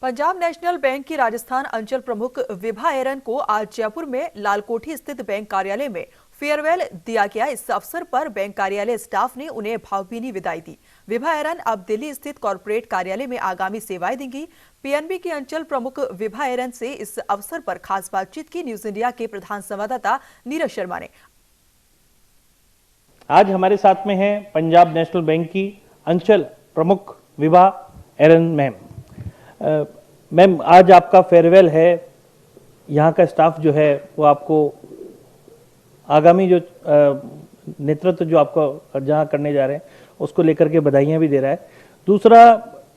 Punjab national bank की राजस्थान अंचल प्रमुख विभा एरन को आज जयपुर में लालकोठी स्थित बैंक कार्यालय में फेयरवेल दिया गया। इस अवसर पर बैंक कार्यालय स्टाफ ने उन्हें भावभीनी विदाई दी। विभा एरन अब दिल्ली स्थित कॉर्पोरेट कार्यालय में आगामी सेवाएं देंगी। पीएनबी के अंचल प्रमुख विभा एरन से इस अवसर पर खास बातचीत की न्यूज इंडिया के प्रधान संवाददाता नीरज शर्मा ने। आज हमारे साथ में है पंजाब नेशनल बैंक की अंचल प्रमुख विभा एरन मैम। मैम, आज आपका फेयरवेल है। यहाँ का स्टाफ जो है वो आपको आगामी जो नेतृत्व जो आपको जहाँ करने जा रहे हैं उसको लेकर के बधाइयाँ भी दे रहा है। दूसरा,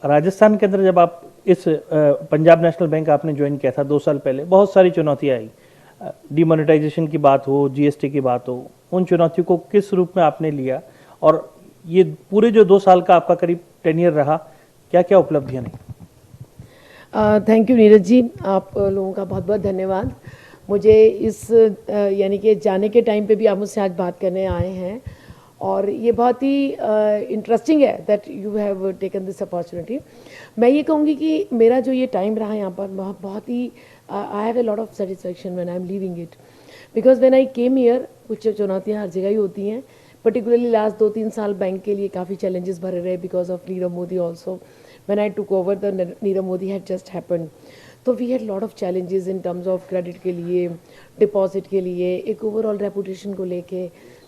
राजस्थान के अंदर जब आप इस पंजाब नेशनल बैंक आपने ज्वाइन किया था 2 साल पहले, बहुत सारी चुनौतियाँ आई। डिमोनेटाइजेशन की बात हो, जीएसटी की बात हो, उन चुनौतियों को किस रूप में आपने लिया और ये पूरे जो 2 साल का आपका करीब टेन्योर रहा, क्या क्या उपलब्धियाँ नहीं? थैंक यू नीरज जी, आप लोगों का बहुत बहुत धन्यवाद। मुझे इस यानी कि जाने के टाइम पे भी आप मुझसे आज बात करने आए हैं और ये बहुत ही इंटरेस्टिंग है that you have taken this opportunity. मैं ये कहूँगी कि मेरा जो ये टाइम रहा यहाँ पर बहुत ही I have a lot of satisfaction when I am leaving it, because when I came here कुछ चुनौतियाँ हर जगह ही होती हैं। पर्टिकुलरली लास्ट 2-3 साल बैंक के लिए काफ़ी चैलेंजेस भरे रहे because of Nirav Modi also. When I took over, the Nirav Modi had just happened. तो we had lot of challenges in terms of credit के लिए, deposit के लिए, एक overall reputation को लेके।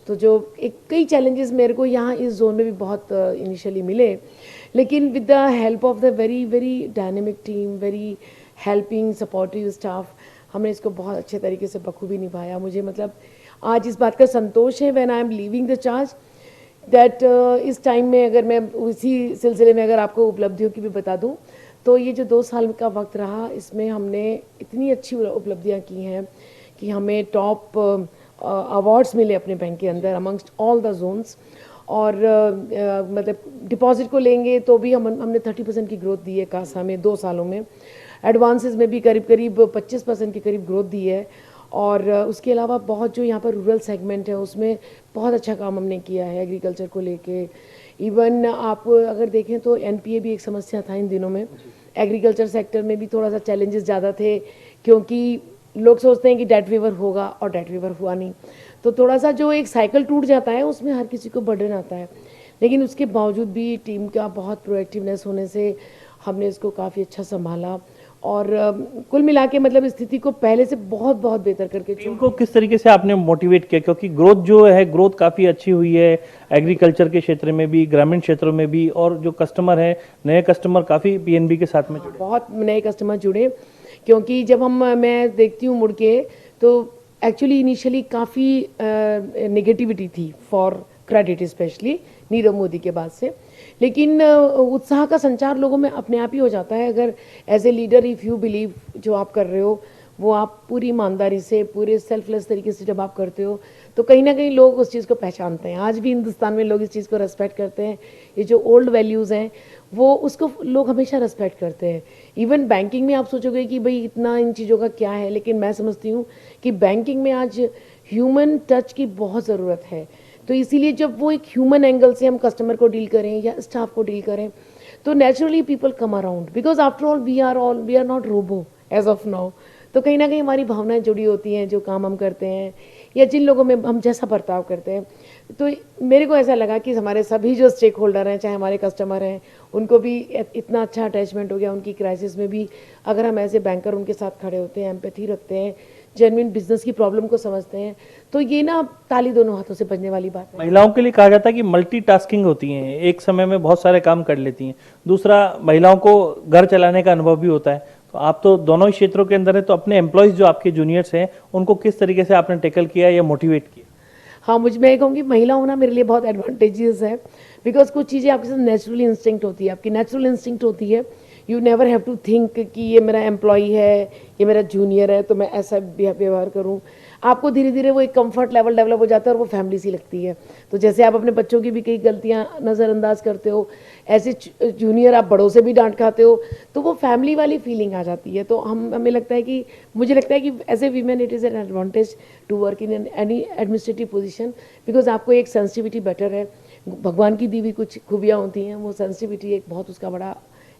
तो जो एक कई challenges मेरे को यहाँ इस zone में भी बहुत initially मिले, लेकिन with the help of the very very dynamic team, very helping supportive staff, हमने इसको बहुत अच्छे तरीके से बखूबी निभाया। मुझे मतलब आज इस बात का संतोष है when I am leaving the charge that इस टाइम में अगर मैं उसी सिलसिले में अगर आपको उपलब्धियों की भी बता दूं तो ये जो 2 साल का वक्त रहा इसमें हमने इतनी अच्छी उपलब्धियां की हैं कि हमें टॉप अवार्ड्स मिले अपने बैंक के अंदर अमंगस्ट ऑल द जोन्स। और मतलब डिपॉजिट को लेंगे तो भी हमने 30% की ग्रोथ दी है कासा में 2 सालों में। एडवांसेस में भी करीब करीब 25% की करीब ग्रोथ दी है। और उसके अलावा बहुत जो यहाँ पर रूरल सेगमेंट है उसमें बहुत अच्छा काम हमने किया है एग्रीकल्चर को लेके। इवन आप अगर देखें तो एनपीए भी एक समस्या था इन दिनों में। एग्रीकल्चर सेक्टर में भी थोड़ा सा चैलेंजेस ज़्यादा थे क्योंकि लोग सोचते हैं कि डेट वेवर होगा और डेट वेवर हुआ नहीं, तो थोड़ा सा जो एक साइकिल टूट जाता है उसमें हर किसी को बर्डन आता है। लेकिन उसके बावजूद भी टीम का बहुत प्रोएक्टिवनेस होने से हमने इसको काफ़ी अच्छा संभाला और कुल मिला के मतलब स्थिति को पहले से बहुत बहुत बेहतर करके टीम को किस तरीके से आपने मोटिवेट किया? क्योंकि ग्रोथ जो है ग्रोथ काफ़ी अच्छी हुई है एग्रीकल्चर के क्षेत्र में भी, ग्रामीण क्षेत्रों में भी, और जो कस्टमर है नए कस्टमर काफ़ी पीएनबी के साथ में जुड़े। बहुत नए कस्टमर जुड़े क्योंकि जब मैं देखती हूँ मुड़ के तो एक्चुअली इनिशियली काफ़ी नेगेटिविटी थी for credit specially Nirav Modi के बाद से, लेकिन उत्साह का संचार लोगों में अपने आप ही हो जाता है अगर as a leader if you believe जो आप कर रहे हो वो आप पूरी ईमानदारी से पूरे सेल्फलेस तरीके से जब आप करते हो तो कहीं ना कहीं लोग उस चीज़ को पहचानते हैं। आज भी हिंदुस्तान में लोग इस चीज़ को रेस्पेक्ट करते हैं। ये जो ओल्ड वैल्यूज़ हैं वो उसको लोग हमेशा रेस्पेक्ट करते हैं। इवन बैंकिंग में आप सोचोगे कि भाई इतना इन चीज़ों का क्या है, लेकिन मैं समझती हूँ कि बैंकिंग में आज ह्यूमन टच की बहुत ज़रूरत है। तो इसीलिए जब वो एक ह्यूमन एंगल से हम कस्टमर को डील करें या स्टाफ को डील करें तो naturally people come around because after all we are not robo as of now. तो कहीं ना कहीं हमारी भावनाएं जुड़ी होती हैं जो काम हम करते हैं या जिन लोगों में हम जैसा बर्ताव करते हैं। तो मेरे को ऐसा लगा कि हमारे सभी जो स्टेक होल्डर हैं चाहे हमारे कस्टमर हैं उनको भी इतना अच्छा अटैचमेंट हो गया। उनकी क्राइसिस में भी अगर हम एज ए बैंकर उनके साथ खड़े होते हैं, एम्पैथी रखते हैं, जेन्युइन बिजनेस की प्रॉब्लम को समझते हैं, तो ये ना ताली दोनों हाथों से बजने वाली बात है। महिलाओं के लिए कहा जाता है कि मल्टीटास्किंग होती हैं, एक समय में बहुत सारे काम कर लेती हैं। दूसरा, महिलाओं को घर चलाने का अनुभव भी होता है। तो आप तो दोनों ही क्षेत्रों के अंदर है, तो अपने एम्प्लॉयज जो आपके जूनियर्स हैं उनको किस तरीके से आपने टैकल किया या मोटिवेट किया? हाँ, मैं कहूँगी महिला होना मेरे लिए बहुत एडवांटेजेस है बिकॉज कुछ चीज़ें आपके साथ नेचुरली इंस्टिंक्ट होती है, आपकी नेचुरल इंस्टिंक्ट होती है। You never have to think कि ये मेरा एम्प्लॉई है, ये मेरा जूनियर है तो मैं ऐसा व्यवहार करूँ। आपको धीरे धीरे वो एक कंफर्ट लेवल डेवलप हो जाता है और वो फैमिली सी लगती है। तो जैसे आप अपने बच्चों की भी कई गलतियाँ नज़रअंदाज करते हो, ऐसे जूनियर आप बड़ों से भी डांट खाते हो, तो वो फैमिली वाली फीलिंग आ जाती है। तो हमें लगता है कि मुझे लगता है कि as a women it is an advantage to work in any administrative position because आपको एक सेंसिटिविटी बेटर है। भगवान की दी हुई कुछ खूबियाँ होती हैं, वो सेंसिटिविटी एक बहुत उसका बड़ा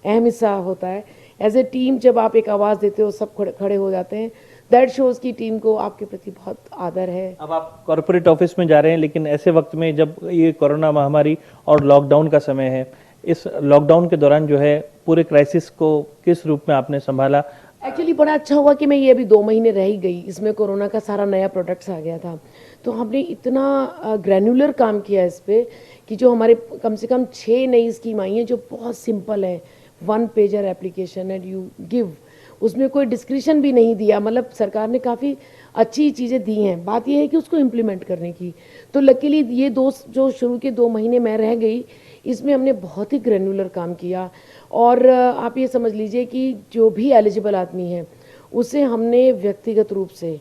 अहम हिस्सा होता है एज ए टीम जब आप एक आवाज़ देते हो सब खड़े हो जाते हैं, दैट शोज़ की टीम को आपके प्रति बहुत आदर है। अब आप कॉर्पोरेट ऑफिस में जा रहे हैं, लेकिन ऐसे वक्त में जब ये कोरोना महामारी और लॉकडाउन का समय है, इस लॉकडाउन के दौरान जो है पूरे क्राइसिस को किस रूप में आपने संभाला? एक्चुअली बड़ा अच्छा हुआ कि मैं ये अभी 2 महीने रह ही गई, इसमें कोरोना का सारा नया प्रोडक्ट्स आ गया था, तो हमने इतना ग्रैन्युलर काम किया इस पे कि जो हमारे कम से कम 6 नई स्कीम आई हैं जो बहुत सिंपल है, 1 pager application and you give, उसमें कोई डिस्क्रिप्शन भी नहीं दिया, मतलब सरकार ने काफ़ी अच्छी चीज़ें दी हैं, बात यह है कि उसको इम्प्लीमेंट करने की। तो लकीली ये जो शुरू के 2 महीने मैं रह गई, इसमें हमने बहुत ही ग्रैन्युलर काम किया। और आप ये समझ लीजिए कि जो भी एलिजिबल आदमी है उसे हमने व्यक्तिगत रूप से,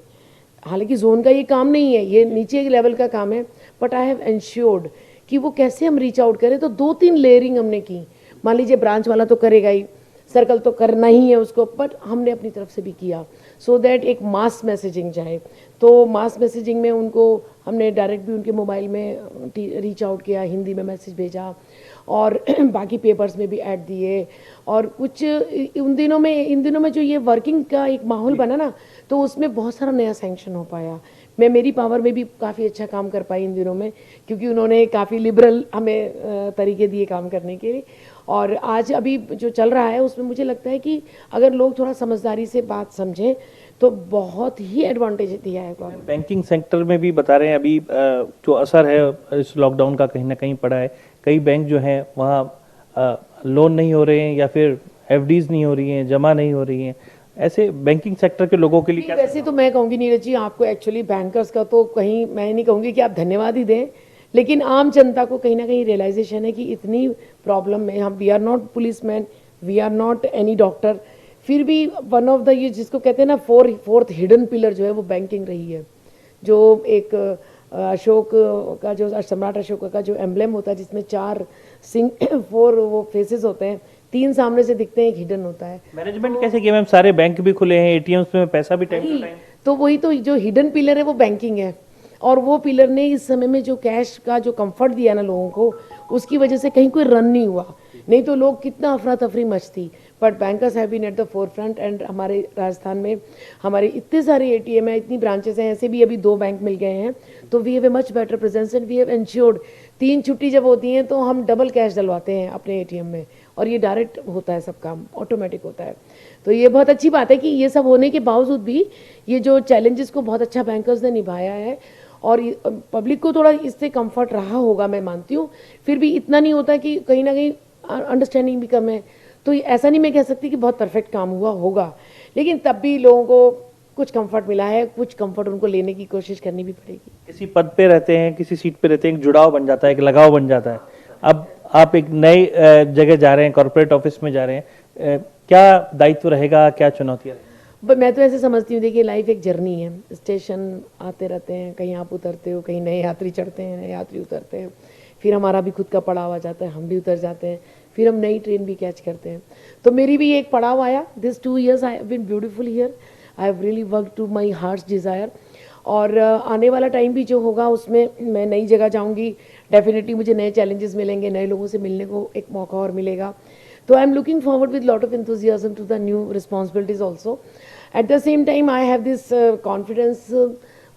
हालांकि जोन का ये काम नहीं है, ये नीचे के लेवल का काम है, बट आई हैव एंश्योर्ड कि वो कैसे हम रीच आउट करें। तो 2-3 लेयरिंग हमने की। मान लीजिए ब्रांच वाला तो करेगा ही, सर्कल तो करना ही है उसको, बट हमने अपनी तरफ से भी किया सो दैट एक मास मैसेजिंग जाए। तो मास मैसेजिंग में उनको हमने डायरेक्ट भी उनके मोबाइल में रीच आउट किया, हिंदी में मैसेज भेजा और बाकी पेपर्स में भी ऐड दिए। और कुछ इन दिनों में जो ये वर्किंग का एक माहौल बना ना, तो उसमें बहुत सारा नया सैंक्शन हो पाया। मैं मेरी पावर में भी काफ़ी अच्छा काम कर पाई इन दिनों में, क्योंकि उन्होंने काफ़ी लिबरल हमें तरीके दिए काम करने के लिए। और आज अभी जो चल रहा है उसमें मुझे लगता है कि अगर लोग थोड़ा समझदारी से बात समझें तो बहुत ही एडवांटेज दिया है गवर्नमेंट। बैंकिंग सेक्टर में भी बता रहे हैं अभी जो असर है इस लॉकडाउन का कहीं ना कहीं पड़ा है। कई बैंक जो हैं वहाँ लोन नहीं हो रहे हैं या फिर एफडीज नहीं हो रही हैं, जमा नहीं हो रही हैं। ऐसे बैंकिंग सेक्टर के लोगों के लिए क्या? वैसे तो मैं कहूँगी नीरज जी, आपको एक्चुअली बैंकर्स का तो कहीं मैं नहीं कहूँगी कि आप धन्यवाद ही दें, लेकिन आम जनता को कहीं ना कहीं रियलाइजेशन है कि इतनी प्रॉब्लम में हम, we are not policeman, we are not any doctor, फिर भी वन ऑफ द ये जिसको कहते हैं ना फोर्थ हिडन पिलर जो है वो बैंकिंग रही है। जो एक अशोक का, जो सम्राट अशोक का जो एम्ब्लेम होता है जिसमें 4 4 वो फेसेस होते हैं, 3 सामने से दिखते हैं, एक हिडन होता है। मैनेजमेंट कैसे किया मैम? सारे बैंक भी खुले हैं, एटीएम्स में पैसा भी टाइम टू टाइम। तो वही तो जो हिडन पिलर है वो बैंकिंग है, और वो पिलर ने इस समय में जो कैश का जो कंफर्ट दिया ना लोगों को, उसकी वजह से कहीं कोई रन नहीं हुआ, नहीं तो लोग कितना अफरा तफरी मचती। But bankers have been at the forefront. And हमारे राजस्थान में हमारे इतने सारे एटीएम है, इतनी ब्रांचेस हैं, ऐसे भी अभी 2 बैंक मिल गए हैं, तो we have a much better presence and we have ensured 3 छुट्टी जब होती हैं तो हम डबल कैश डलवाते हैं अपने एटीएम में, और ये डायरेक्ट होता है, सब काम ऑटोमेटिक होता है। तो ये बहुत अच्छी बात है कि ये सब होने के बावजूद भी ये जो चैलेंजेस को बहुत अच्छा बैंकर्स ने निभाया है, और पब्लिक को थोड़ा इससे कंफर्ट रहा होगा, मैं मानती हूँ। फिर भी इतना नहीं होता कि कहीं ना कहीं अंडरस्टैंडिंग भी कम है, तो ऐसा नहीं मैं कह सकती कि बहुत परफेक्ट काम हुआ होगा, लेकिन तब भी लोगों को कुछ कंफर्ट मिला है, कुछ कंफर्ट उनको लेने की कोशिश करनी भी पड़ेगी। किसी पद पे रहते हैं, किसी सीट पे रहते हैं, एक जुड़ाव बन जाता है, एक लगाव बन जाता है। अब आप एक नई जगह जा रहे हैं, कॉर्पोरेट ऑफिस में जा रहे हैं, क्या दायित्व रहेगा, क्या चुनौतियाँ? मैं तो ऐसे समझती हूँ, देखिए लाइफ एक जर्नी है, स्टेशन आते रहते हैं, कहीं आप उतरते हो, कहीं नए यात्री चढ़ते हैं, नए यात्री उतरते हैं, फिर हमारा भी खुद का पड़ाव आ जाता है, हम भी उतर जाते हैं, फिर हम नई ट्रेन भी कैच करते हैं। तो मेरी भी एक पड़ाव आया, this 2 years I have been beautiful here, I have really work to my heart's desire. और आने वाला टाइम भी जो होगा उसमें मैं नई जगह जाऊँगी, डेफिनेटली मुझे नए चैलेंजेस मिलेंगे, नए लोगों से मिलने को एक मौका और मिलेगा। So I'm looking forward with lot of enthusiasm to the new responsibilities also. At the same time, I have this confidence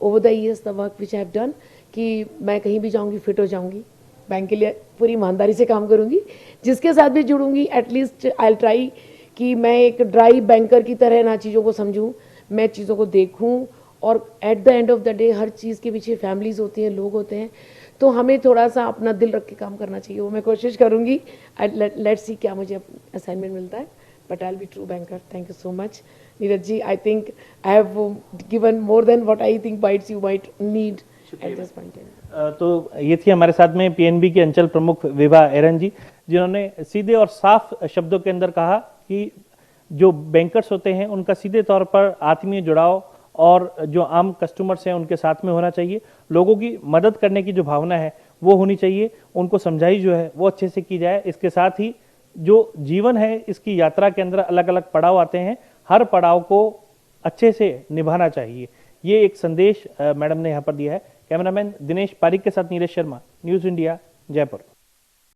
over the years, the work which I have done, कि मैं कहीं भी जाऊंगी फिट हो जाऊंगी, bank के लिए पूरी ईमानदारी से काम करूंगी, जिसके साथ भी जुड़ूंगी एटलीस्ट आई ट्राई कि मैं एक ड्राई बैंकर की तरह ना चीज़ों को समझूं, मैं चीज़ों को देखूं, और at the end of the day हर चीज़ के पीछे फैमिलीज होती हैं, लोग होते हैं, तो हमें थोड़ा सा अपना दिल रख के काम करना चाहिए, वो मैं कोशिश करूंगी। लेट्स सी क्या मुझे असाइनमेंट मिलता है, but I will be true banker. Thank you so much Neeraj ji, I think I have given more than what I think bites you might need at this point. तो ये थी हमारे साथ में पीएनबी के अंचल प्रमुख विभा एरन जी, जिन्होंने सीधे और साफ शब्दों के अंदर कहा कि जो बैंकर्स होते हैं उनका सीधे तौर पर आत्मीय जुड़ाव और जो आम कस्टमर्स हैं उनके साथ में होना चाहिए, लोगों की मदद करने की जो भावना है वो होनी चाहिए, उनको समझाई जो है वो अच्छे से की जाए। इसके साथ ही जो जीवन है इसकी यात्रा के अंदर अलग अलग पड़ाव आते हैं, हर पड़ाव को अच्छे से निभाना चाहिए, ये एक संदेश मैडम ने यहाँ पर दिया है। कैमरामैन दिनेश पारिक के साथ नीरज शर्मा, न्यूज़ इंडिया, जयपुर।